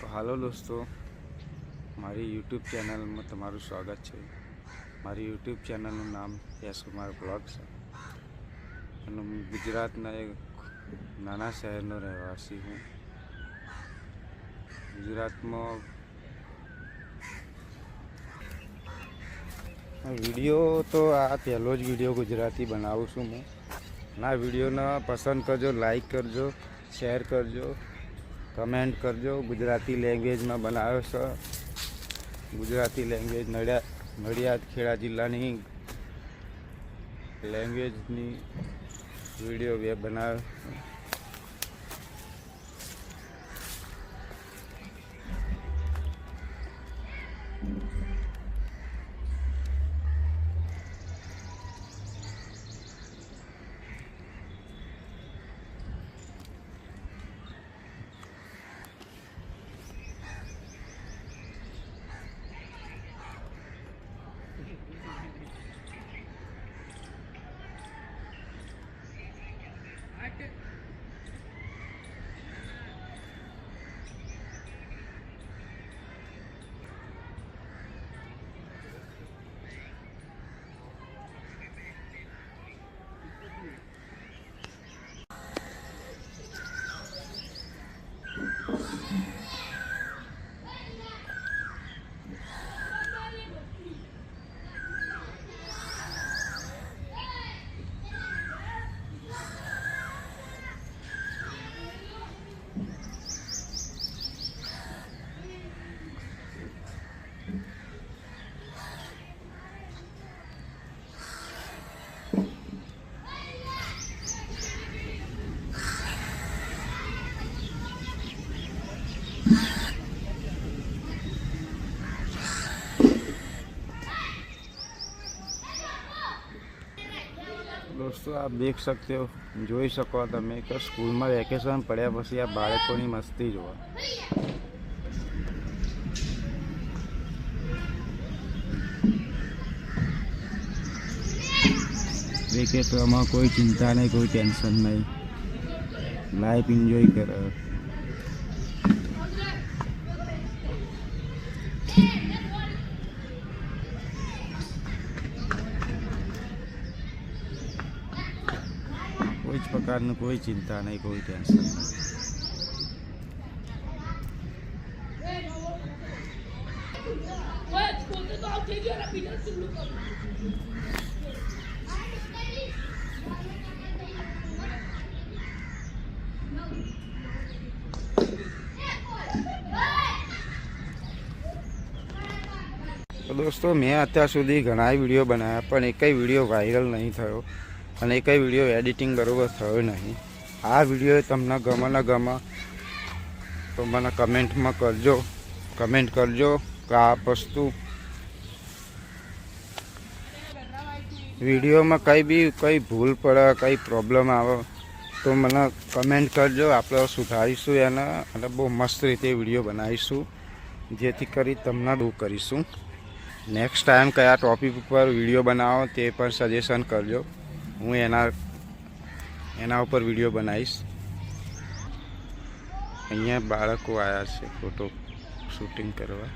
તો હાલો દોસ્તો, મારી યુટ્યુબ ચેનલમાં તમારું સ્વાગત છે। મારી યુટ્યુબ ચેનલનું નામ એસ કુમાર બ્લોગ છે અને હું ગુજરાતના એક નાના શહેરનો રહેવાસી હું। ગુજરાતમાં વિડીયો તો આ પહેલો જ વિડીયો ગુજરાતી બનાવું છું હું। ના વિડીયોને પસંદ કરજો, લાઈક કરજો, શેર કરજો, કમેન્ટ કરજો। ગુજરાતી લેંગ્વેજમાં બનાવ્યો છે। ગુજરાતી લેંગ્વેજ નડિયાદ ખેડા જિલ્લાની લેંગ્વેજની વિડીયો બનાવ્યો છે। दोस्तों आप देख सकते हो, જોઈ શકો તમે કે સ્કૂલમાં વેકેશન પડ્યા પછી આ બાળકોની મસ્તી જોવા। વેકેશનમાં કોઈ ચિંતા નહીં, કોઈ ટેન્શન નહીં, લાઈફ એન્જોય કરે। કોઈ જ પ્રકારનું કોઈ ચિંતા નહીં, કોઈ ટેન્શન નહીં। તો દોસ્તો મેં અત્યાર સુધી ઘણા વિડીયો બનાવ્યા પણ એકય વિડીયો વાયરલ નહીં થયો અને એકય વિડીયો એડિટિંગ બરાબર થયો નહીં। આ વિડીયો તમને ગમે ન ગમે તો મને કમેન્ટમાં કમેન્ટ કરજો કે આ વસ્તુ વિડીયોમાં કંઈ ભૂલ પડે, કંઈ પ્રોબ્લેમ આવે તો મને કમેન્ટ કરજો। આપણે સુધારીશું એને અને બહુ મસ્ત રીતે વિડીયો બનાવીશું જેથી કરી તમને દૂર કરીશું। નેક્સ્ટ ટાઈમ કયા ટોપિક ઉપર વિડીયો બનાવો તે પણ સજેશન કરજો, હું એના ઉપર વિડીયો બનાવીશ। અહીંયા બાળકો આવ્યા છે ફોટો શૂટિંગ કરવા।